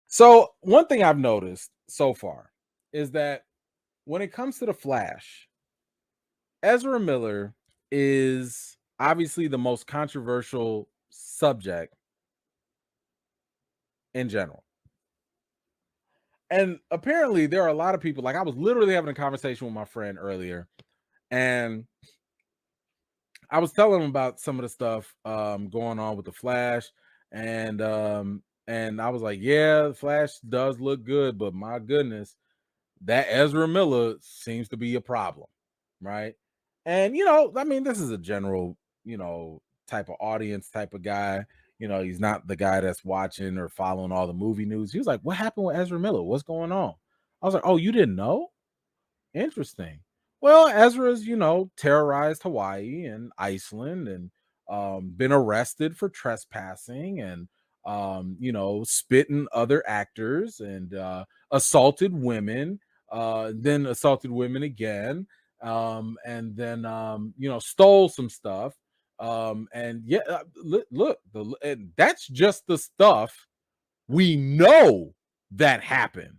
So one thing I've noticed so far is that when it comes to the Flash, Ezra Miller is obviously the most controversial subject in general. And apparently there are a lot of people, like I was literally having a conversation with my friend earlier, and I was telling him about some of the stuff going on with the Flash, and I was like, yeah, the Flash does look good, but my goodness, that Ezra Miller seems to be a problem, right? And I mean, this is a general, type of audience type of guy. He's not the guy that's watching or following all the movie news. He was like, "What happened with Ezra Miller? What's going on?" I was like, "Oh, you didn't know? Interesting." Well, Ezra's, terrorized Hawaii and Iceland and been arrested for trespassing and spitting other actors and assaulted women, then assaulted women again, and then stole some stuff. And yeah, look, and that's just the stuff we know that happened.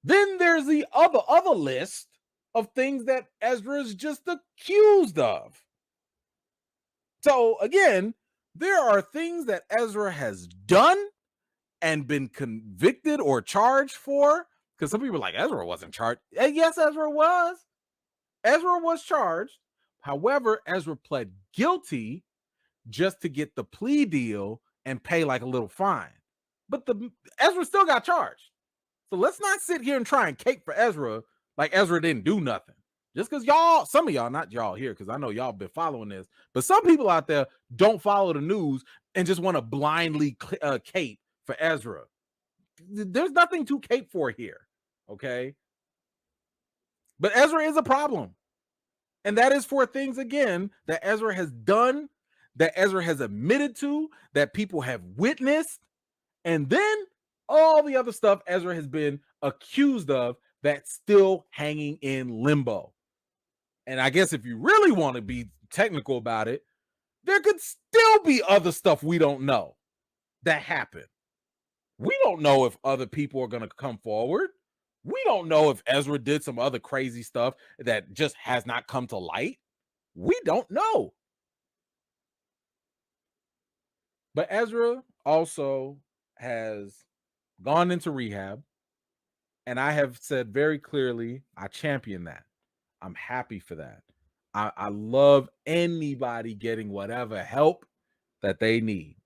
Then there's the other list of things that Ezra is just accused of. So again, there are things that Ezra has done and been convicted or charged for. Because some people are like, Ezra wasn't charged. And yes, Ezra was. Ezra was charged. However, Ezra pled guilty just to get the plea deal and pay like a little fine. But Ezra still got charged. So let's not sit here and try and cape for Ezra like Ezra didn't do nothing. Just because some of y'all, not y'all here, because I know y'all been following this, but some people out there don't follow the news and just want to blindly cape for Ezra. There's nothing to cape for here, okay? But Ezra is a problem. And that is for things, again, that Ezra has done, that Ezra has admitted to, that people have witnessed, and then all the other stuff Ezra has been accused of that's still hanging in limbo. And I guess if you really want to be technical about it, there could still be other stuff we don't know that happened. We don't know if other people are going to come forward. We don't know if Ezra did some other crazy stuff that just has not come to light. We don't know. But Ezra also has gone into rehab. And I have said very clearly, I champion that. I'm happy for that. I love anybody getting whatever help that they need.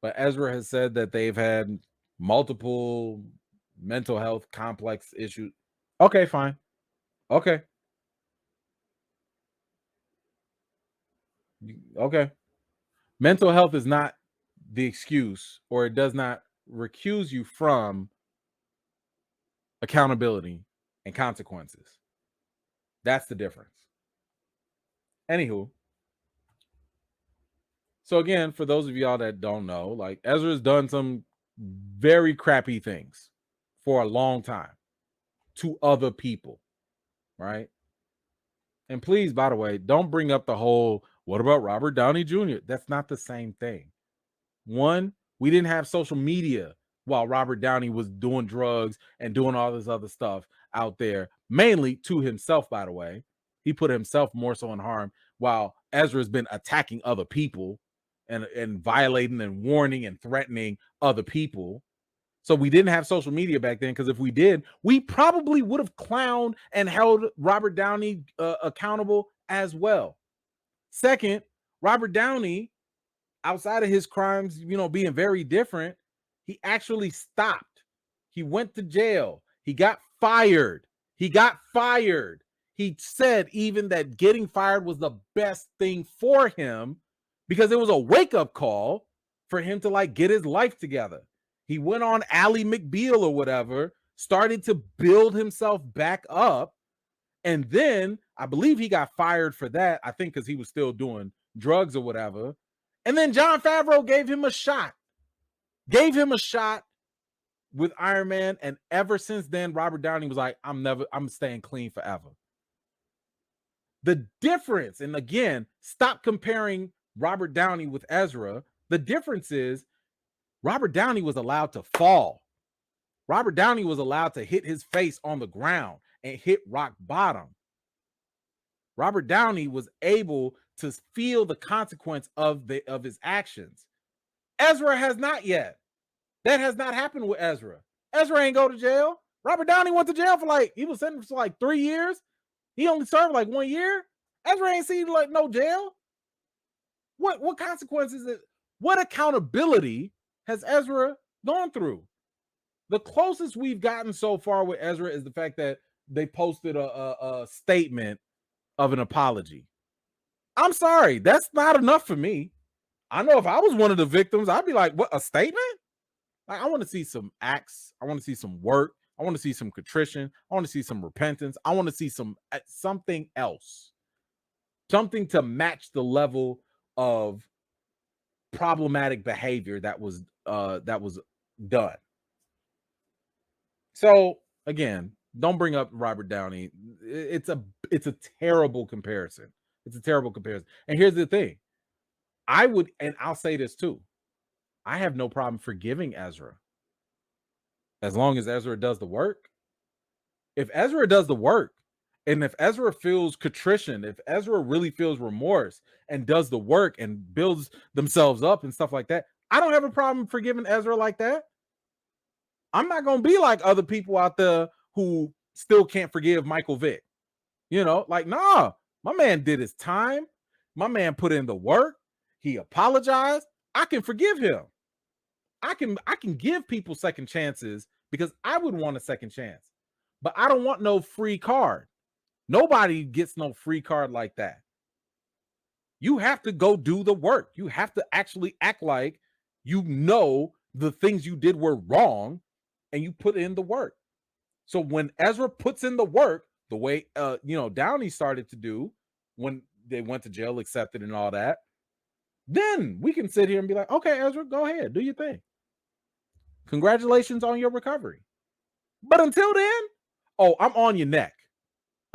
But Ezra has said that they've had multiple mental health complex issues. Okay, fine. Okay. Okay. Mental health is not the excuse, or it does not recuse you from accountability and consequences. That's the difference. Anywho, so again, for those of y'all that don't know, like Ezra's done some very crappy things for a long time to other people, right? And please, by the way, don't bring up the whole, what about Robert Downey Jr.? That's not the same thing. One, we didn't have social media while Robert Downey was doing drugs and doing all this other stuff out there, mainly to himself, by the way. He put himself more so in harm while Ezra's been attacking other people and violating and warning and threatening other people. So we didn't have social media back then, because if we did, we probably would have clowned and held Robert Downey accountable as well. Second, Robert Downey, outside of his crimes, being very different, he actually stopped. He went to jail. He got fired. He said even that getting fired was the best thing for him, because it was a wake-up call for him to get his life together. He went on Ally McBeal or whatever, started to build himself back up, and then I believe he got fired for that, I think because he was still doing drugs or whatever. And then Jon Favreau gave him a shot with Iron Man. And ever since then, Robert Downey was like, I'm staying clean forever. The difference, and again, stop comparing Robert Downey with Ezra. The difference is Robert Downey was allowed to fall. Robert Downey was allowed to hit his face on the ground and hit rock bottom. Robert Downey was able to feel the consequence of his actions. Ezra has not yet. That has not happened with Ezra. Ezra ain't go to jail. Robert Downey went to jail for he was sentenced for 3 years. He only served 1 year. Ezra ain't seen no jail. What consequences? What accountability has Ezra gone through? The closest we've gotten so far with Ezra is the fact that they posted a statement of an apology. I'm sorry, that's not enough for me. I know if I was one of the victims, I'd be like, what, a statement? I want to see some acts. I want to see some work. I want to see some contrition. I want to see some repentance. I want to see something else. Something to match the level of problematic behavior that was done. So again, don't bring up Robert Downey. It's a terrible comparison. It's a terrible comparison. And here's the thing. I'll say this too. I have no problem forgiving Ezra. As long as Ezra does the work. If Ezra does the work, and if Ezra feels contrition, if Ezra really feels remorse and does the work and builds themselves up and stuff like that, I don't have a problem forgiving Ezra like that. I'm not going to be like other people out there who still can't forgive Michael Vick. Nah, my man did his time. My man put in the work. He apologized. I can forgive him. I can give people second chances because I would want a second chance. But I don't want no free card. Nobody gets no free card like that. You have to go do the work. You have to actually act like you know the things you did were wrong and you put in the work. So when Ezra puts in the work, the way Downey started to do when they went to jail, accepted and all that, then we can sit here and be like, okay, Ezra, go ahead, do your thing. Congratulations on your recovery. But until then, I'm on your neck.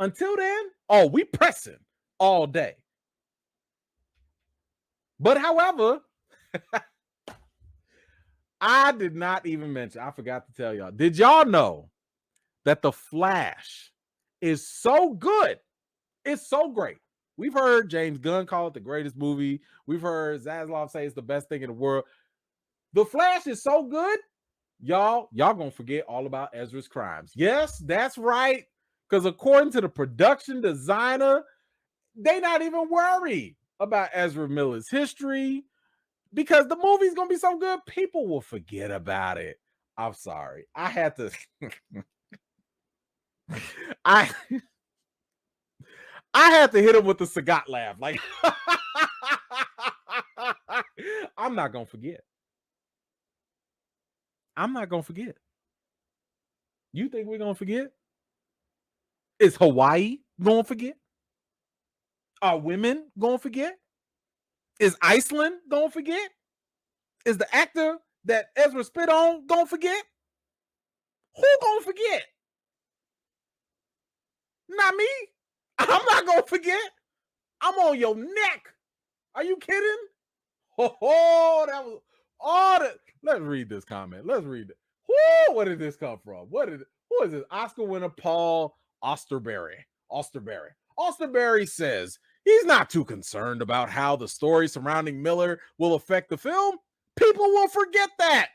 Until then, we pressing all day. But however, I did not even mention, I forgot to tell y'all. Did y'all know that The Flash is so good? It's so great. We've heard James Gunn call it the greatest movie. We've heard Zaslav say it's the best thing in the world. The Flash is so good, y'all gonna forget all about Ezra's crimes. Yes, that's right. Because according to the production designer, they not even worried about Ezra Miller's history because the movie's gonna be so good, people will forget about it. I'm sorry. I had to I had to hit him with the Sagat laugh. I'm not gonna forget. I'm not gonna forget. You think we're gonna forget? Is Hawaii gonna forget? Are women gonna forget? Is Iceland gonna forget? Is the actor that Ezra spit on gonna forget? Who gonna forget? Not me. I'm not gonna forget. I'm on your neck. Are you kidding? Oh, that was all that. Let's read this comment. Let's read it. Where did this come from? Who is this? Oscar winner Paul Osterberry. Osterberry says he's not too concerned about how the story surrounding Miller will affect the film. People will forget that.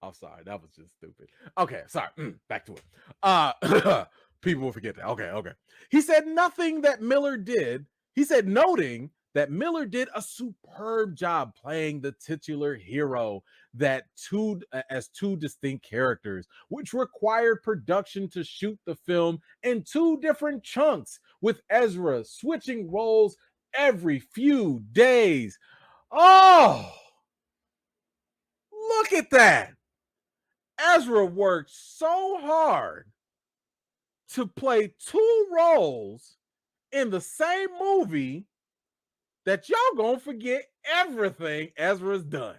I'm sorry, that was just stupid. Okay, sorry. Back to it. People will forget that. Okay. He said nothing that Miller did. He said noting that Miller did a superb job playing the titular hero as two distinct characters, which required production to shoot the film in two different chunks, with Ezra switching roles every few days. Oh, look at that. Ezra worked so hard to play two roles in the same movie that y'all gonna forget everything Ezra's done.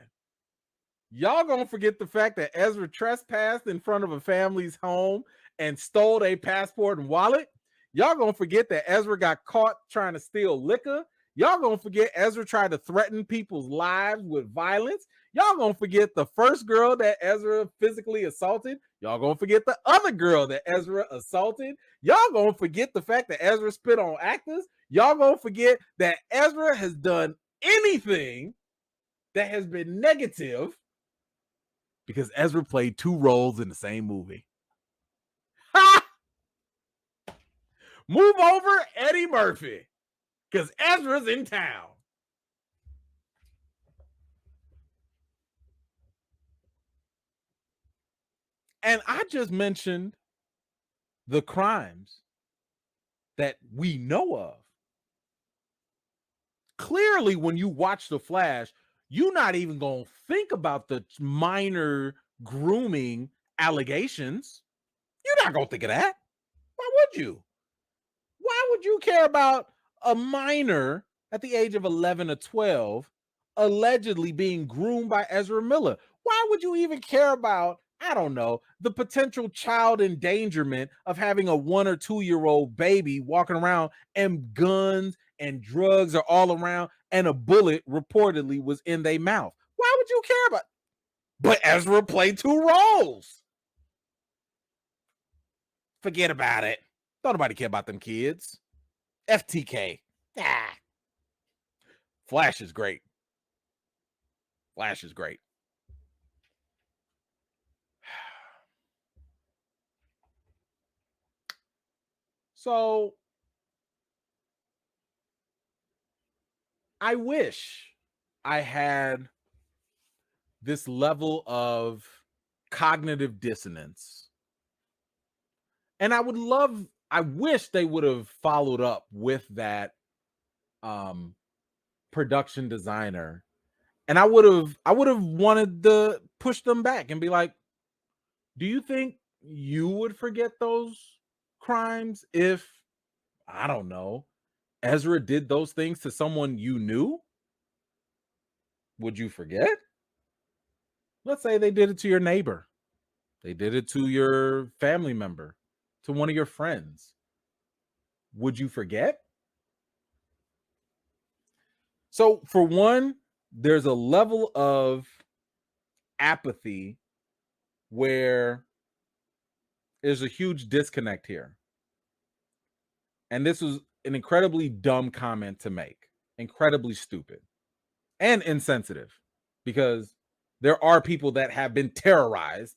Y'all gonna forget the fact that Ezra trespassed in front of a family's home and stole a passport and wallet. Y'all gonna forget that Ezra got caught trying to steal liquor. Y'all gonna forget Ezra tried to threaten people's lives with violence. Y'all gonna forget the first girl that Ezra physically assaulted. Y'all gonna forget the other girl that Ezra assaulted. Y'all gonna forget the fact that Ezra spit on actors. Y'all gonna forget that Ezra has done anything that has been negative because Ezra played 2 roles in the same movie. Ha! Move over Eddie Murphy because Ezra's in town. And I just mentioned the crimes that we know of. Clearly, when you watch The Flash, you're not even going to think about the minor grooming allegations. You're not going to think of that. Why would you? Why would you care about a minor at the age of 11 or 12 allegedly being groomed by Ezra Miller? Why would you even care about, I don't know, the potential child endangerment of having a 1 or 2 year old baby walking around and guns and drugs are all around and a bullet reportedly was in their mouth? Why would you care about? But Ezra played 2 roles. Forget about it. Don't nobody care about them kids. FTK. Ah. Flash is great. Flash is great. So I wish I had this level of cognitive dissonance. And I wish they would have followed up with that production designer. And I would have wanted to push them back and be like, do you think you would forget those crimes if, I don't know, Ezra did those things to someone you knew? Would you forget? Let's say they did it to your neighbor. They did it to your family member, to one of your friends. Would you forget? So, for one, there's a level of apathy where there's a huge disconnect here. And this was an incredibly dumb comment to make, incredibly stupid and insensitive, because there are people that have been terrorized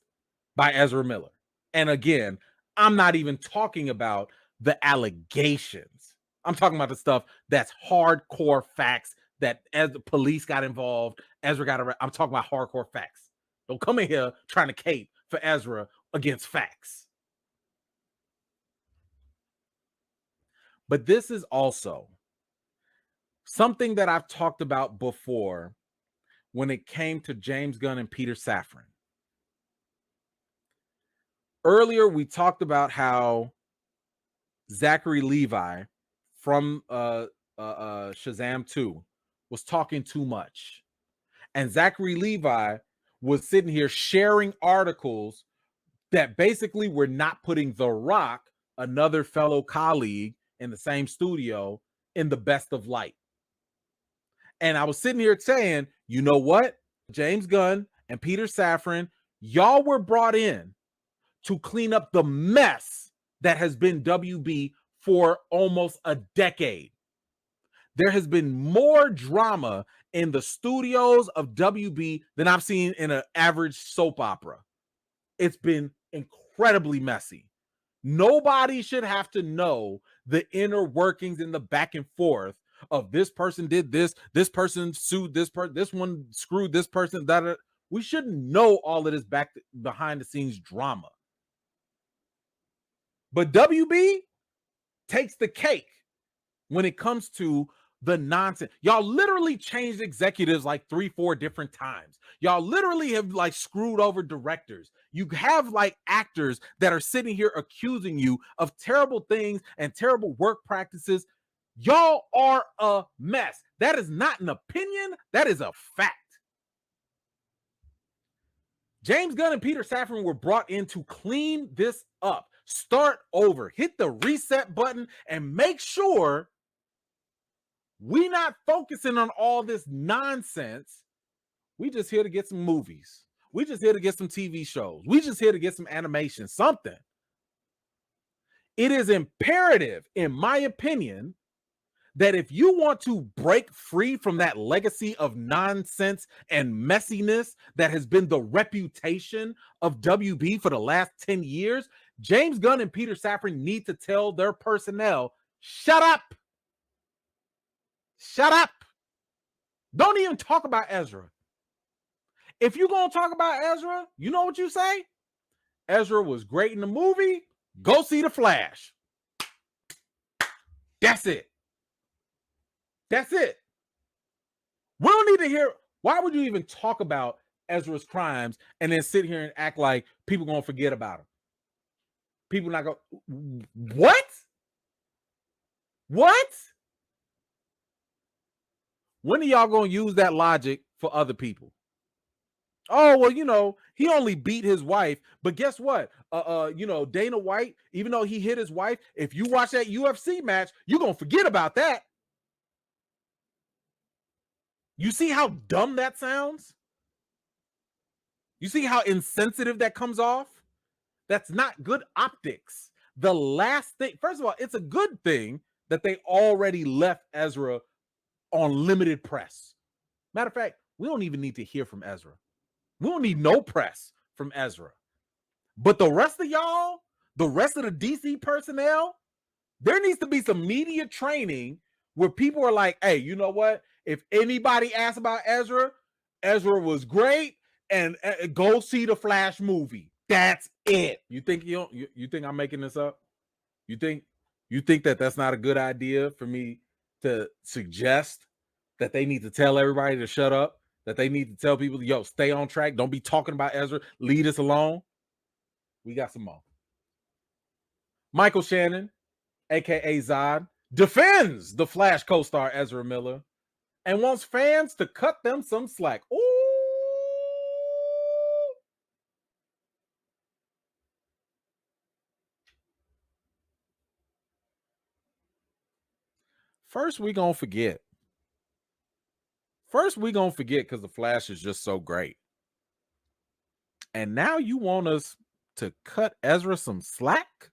by Ezra Miller. And again, I'm not even talking about the allegations. I'm talking about the stuff that's hardcore facts that as the police got involved, Ezra got arrested. I'm talking about hardcore facts. Don't come in here trying to cape for Ezra against facts. But this is also something that I've talked about before when it came to James Gunn and Peter Safran. Earlier, we talked about how Zachary Levi from Shazam 2 was talking too much. And Zachary Levi was sitting here sharing articles that basically were not putting The Rock, another fellow colleague in the same studio, in the best of light. And I was sitting here saying, you know what? James Gunn and Peter Safran, y'all were brought in to clean up the mess that has been WB for almost a decade. There has been more drama in the studios of WB than I've seen in an average soap opera. It's been incredibly messy. Nobody should have to know the inner workings and the back and forth of this person did this person sued this person, this one screwed this person, that. We shouldn't know all of this behind the scenes drama. But WB takes the cake when it comes to the nonsense. Y'all literally changed executives like 3-4 different times. Y'all literally have like screwed over directors. You have like actors that are sitting here accusing you of terrible things and terrible work practices. Y'all are a mess. That is not an opinion. That is a fact. James Gunn and Peter Safran were brought in to clean this up, start over, hit the reset button, and make sure We not focusing on all this nonsense. We just here to get some movies. We just here to get some TV shows. We just here to get some animation, something. It is imperative, in my opinion, that if you want to break free from that legacy of nonsense and messiness that has been the reputation of WB for the last 10 years, James Gunn and Peter Safran need to tell their personnel, shut up. Shut up. Don't even talk about Ezra. If you're going to talk about Ezra, you know what you say? Ezra was great in the movie. Go see The Flash. That's it. That's it. We don't need to hear. Why would you even talk about Ezra's crimes and then sit here and act like people going to forget about him? People not going to. What? What? When are y'all going to use that logic for other people? Oh, well, you know, he only beat his wife, but guess what? You know, Dana White, even though he hit his wife, if you watch that UFC match, you're going to forget about that. You see how dumb that sounds? You see how insensitive that comes off? That's not good optics. The last thing, first of all, it's a good thing that they already left Ezra on limited press. Matter of fact, we don't even need to hear from Ezra. We don't need no press from Ezra. But the rest of y'all, the rest of the DC personnel, there needs to be some media training where people are like, hey, you know what? If anybody asks about Ezra, Ezra was great, and go see the Flash movie. That's it. You think you think I'm making this up? You think that that's not a good idea for me to suggest that they need to tell everybody to shut up? That they need to tell people, yo, stay on track. Don't be talking about Ezra. Leave us alone. We got some more. Michael Shannon, a.k.a. Zod, defends the Flash co-star Ezra Miller and wants fans to cut them some slack. Ooh. First, we gonna forget. First, we gonna forget because the Flash is just so great. And now you want us to cut Ezra some slack?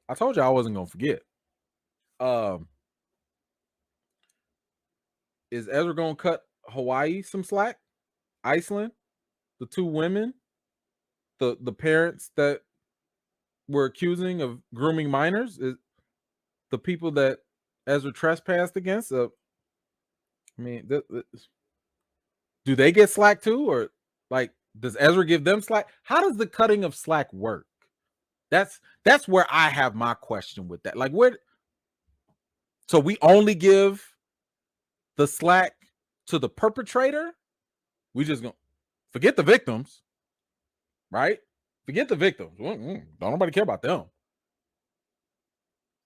I told you I wasn't gonna forget. Is Ezra gonna cut Hawaii some slack? Iceland, the two women, the parents that were accusing of grooming minors, is the people that Ezra trespassed against. I mean, do they get slack too, or like does Ezra give them slack? How does the cutting of slack work? That's where I have my question with that. Like, where? So we only give the slack to the perpetrator? We just gonna forget the victims, right? Forget the victims. Don't nobody care about them.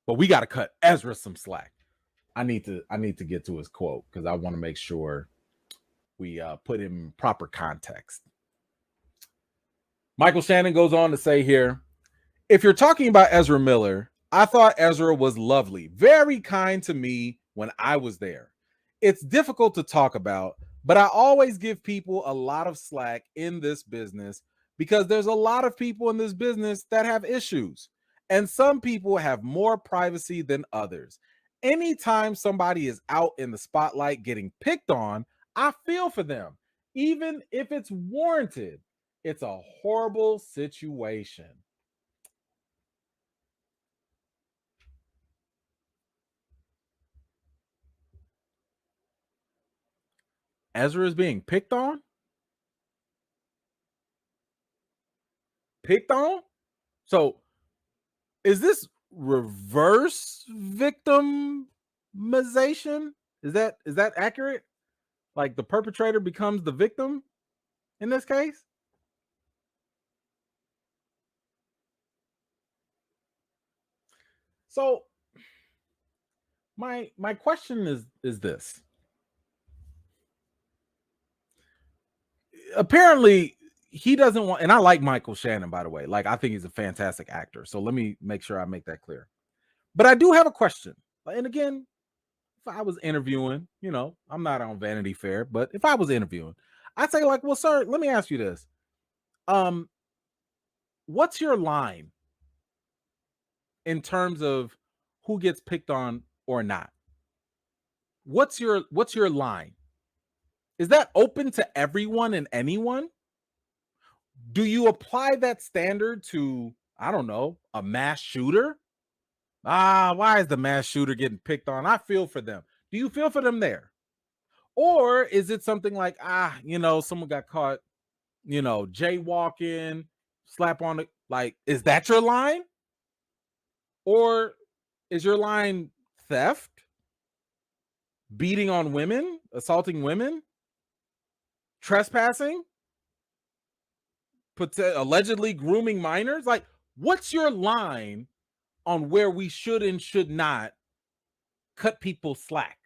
But we got to cut Ezra some slack. I need to get to his quote because I want to make sure we put him in proper context. Michael Shannon goes on to say here, if you're talking about Ezra Miller, I thought Ezra was lovely, very kind to me when I was there. It's difficult to talk about, but I always give people a lot of slack in this business because there's a lot of people in this business that have issues, and some people have more privacy than others. Anytime somebody is out in the spotlight getting picked on, I feel for them, even if it's warranted. It's a horrible situation. Ezra is being picked on? Picked on? So is this reverse victimization? Is that accurate? Like the perpetrator becomes the victim in this case? So my question is this. Apparently, he doesn't want, and I like Michael Shannon, by the way. Like, I think he's a fantastic actor. So let me make sure I make that clear. But I do have a question. And again, if I was interviewing, I'm not on Vanity Fair, but if I was interviewing, I'd say, like, well, sir, let me ask you this. What's your line in terms of who gets picked on or not? What's your line? Is that open to everyone and anyone? Do you apply that standard to, I don't know, a mass shooter? Why is the mass shooter getting picked on? I feel for them. Do you feel for them there? Or is it something like, someone got caught, jaywalking, slap on it? Like, is that your line? Or is your line theft, beating on women, assaulting women, trespassing, allegedly grooming minors? Like, what's your line on where we should and should not cut people slack?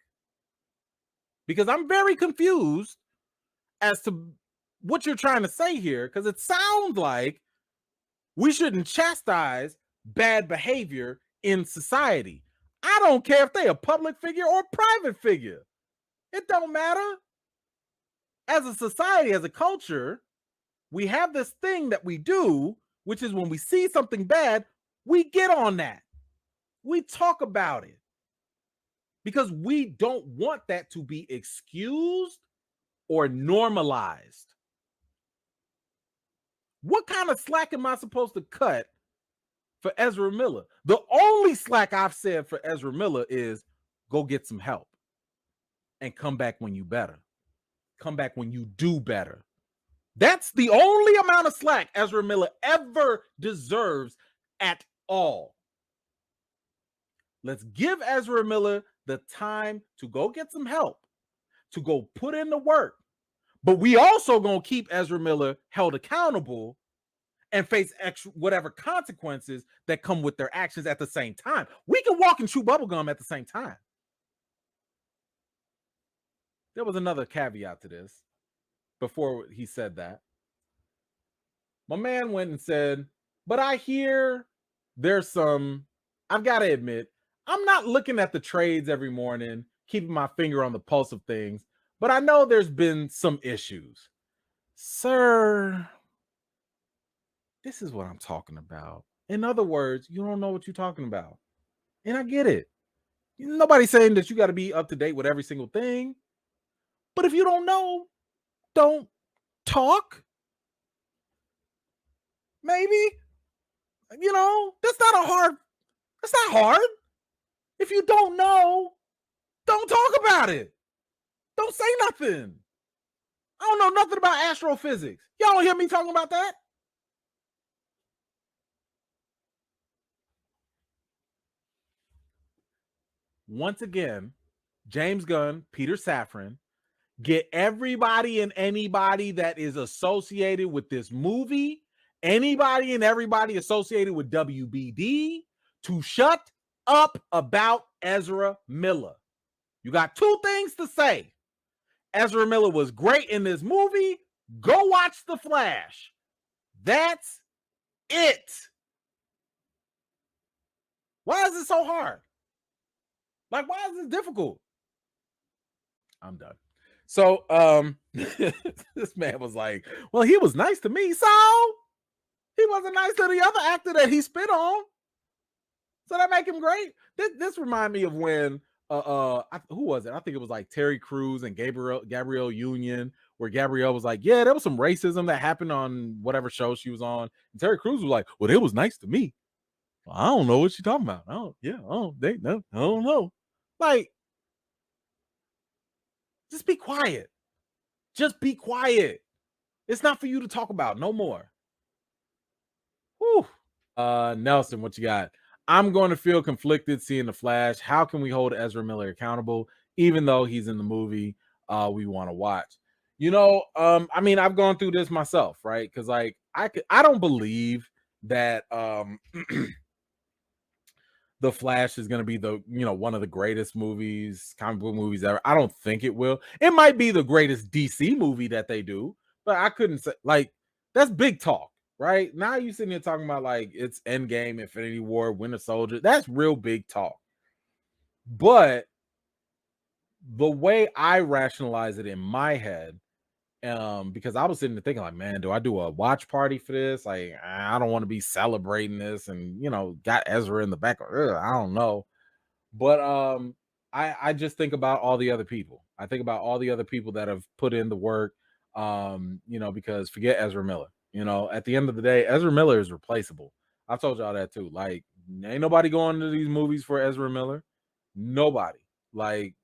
Because I'm very confused as to what you're trying to say here, because it sounds like we shouldn't chastise bad behavior in society. I don't care if they're a public figure or private figure. It don't matter. As a society, as a culture, we have this thing that we do, which is when we see something bad, we get on that. We talk about it. Because we don't want that to be excused or normalized. What kind of slack am I supposed to cut for Ezra Miller? The only slack I've said for Ezra Miller is go get some help and come back when you better. Come back when you do better. That's the only amount of slack Ezra Miller ever deserves at all. Let's give Ezra Miller the time to go get some help, to go put in the work. But we also gonna keep Ezra Miller held accountable and face whatever consequences that come with their actions at the same time. We can walk and chew bubblegum at the same time. There was another caveat to this before he said that. My man went and said, but I hear there's I've got to admit, I'm not looking at the trades every morning, keeping my finger on the pulse of things, but I know there's been some issues. Sir, this is what I'm talking about. In other words, you don't know what you're talking about. And I get it. Nobody's saying that you got to be up to date with every single thing. But if you don't know, don't talk. Maybe. That's not hard. If you don't know, don't talk about it. Don't say nothing. I don't know nothing about astrophysics. Y'all don't hear me talking about that? Once again, James Gunn, Peter Safran, get everybody and anybody that is associated with this movie, anybody and everybody associated with WBD, to shut up about Ezra Miller. You got two things to say. Ezra Miller was great in this movie. Go watch The Flash. That's it. Why is it so hard? Like, why is it difficult? I'm done. So, this man was like, well, he was nice to me. So he wasn't nice to the other actor that he spit on. So that make him great. This remind me of when, who was it? I think it was like Terry Crews and Gabrielle Union, where Gabrielle was like, yeah, there was some racism that happened on whatever show she was on. And Terry Crews was like, well, it was nice to me. Well, I don't know what you're talking about. I don't know. Like, just be quiet. Just be quiet. It's not for you to talk about no more. Whew. Nelson, what you got? I'm going to feel conflicted seeing The Flash. How can we hold Ezra Miller accountable, even though he's in the movie we want to watch? I mean, I've gone through this myself, right? Because like I don't believe that The Flash is going to be one of the greatest comic book movies ever. I don't think it will. It might be the greatest DC movie that they do, but I couldn't say, like, That's big talk, right? Now you sitting here talking about like it's Endgame, Infinity War, Winter Soldier. That's real big talk. But the way I rationalize it in my head, because I was sitting there thinking, like, man, do I do a watch party for this? Like, I don't want to be celebrating this, and got Ezra in the back. I don't know, but I just think about all the other people. I think about all the other people that have put in the work. Because forget Ezra Miller. At the end of the day, Ezra Miller is replaceable. I've told y'all that too. Like, ain't nobody going to these movies for Ezra Miller. Nobody. Like,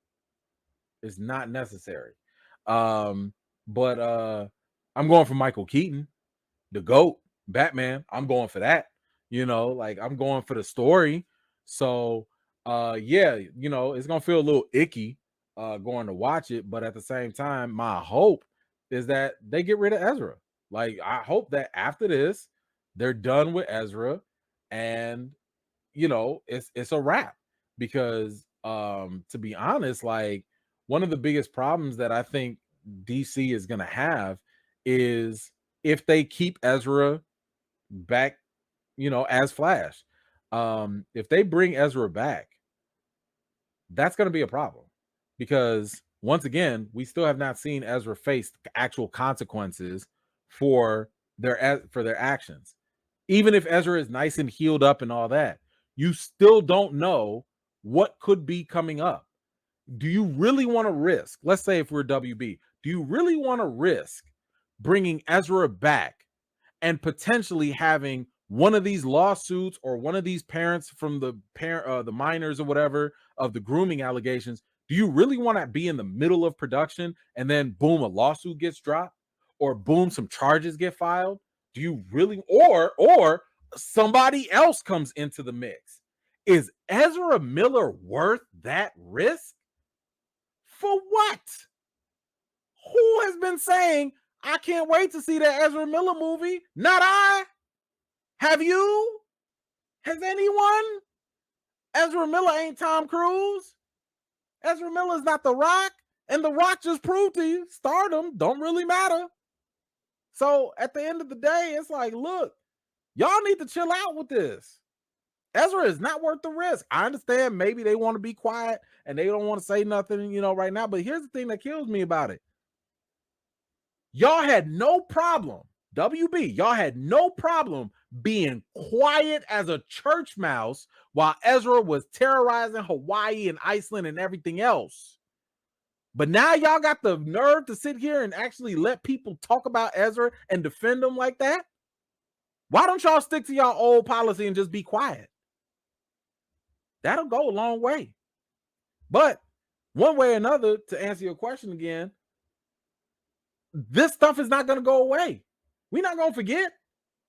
it's not necessary. But I'm going for Michael Keaton, the GOAT, Batman. I'm going for that. Like, I'm going for the story. So yeah, it's gonna feel a little icky going to watch it, but at the same time, my hope is that they get rid of Ezra. Like, I hope that after this, they're done with Ezra, and it's a wrap. Because to be honest, like, one of the biggest problems that I think DC is gonna have is if they keep Ezra back, as Flash. If they bring Ezra back, that's going to be a problem, because once again, we still have not seen Ezra face actual consequences for their actions. Even if Ezra is nice and healed up and all that, you still don't know what could be coming up. Do you really want to risk, let's say if we're WB, do you really want to risk bringing Ezra back and potentially having one of these lawsuits or one of these parents from the minors or whatever of the grooming allegations? Do you really want to be in the middle of production and then boom, a lawsuit gets dropped, or boom, some charges get filed? Do you really, or somebody else comes into the mix? Is Ezra Miller worth that risk? For what? Who has been saying, I can't wait to see that Ezra Miller movie? Not I. Have you? Has anyone? Ezra Miller ain't Tom Cruise. Ezra Miller is not The Rock. And The Rock just proved to you, stardom don't really matter. So at the end of the day, it's like, look, y'all need to chill out with this. Ezra is not worth the risk. I understand maybe they want to be quiet and they don't want to say nothing, right now. But here's the thing that kills me about it. Y'all had no problem, WB, y'all had no problem being quiet as a church mouse while Ezra was terrorizing Hawaii and Iceland and everything else. But now y'all got the nerve to sit here and actually let people talk about Ezra and defend him like that? Why don't y'all stick to y'all old policy and just be quiet? That'll go a long way. But one way or another, to answer your question again, this stuff is not going to go away. We're not going to forget.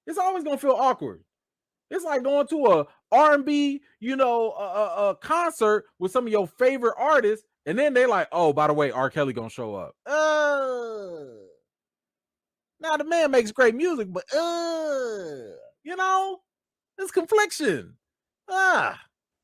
It's always going to feel awkward. It's like going to a R&B, a concert with some of your favorite artists, and then they're like, oh, by the way, R. Kelly going to show up. Now the man makes great music, but it's confliction.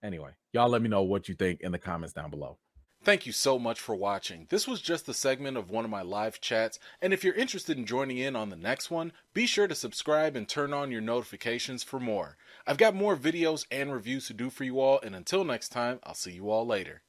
Anyway, y'all let me know what you think in the comments down below. Thank you so much for watching. This was just a segment of one of my live chats, and if you're interested in joining in on the next one, be sure to subscribe and turn on your notifications for more. I've got more videos and reviews to do for you all, and until next time, I'll see you all later.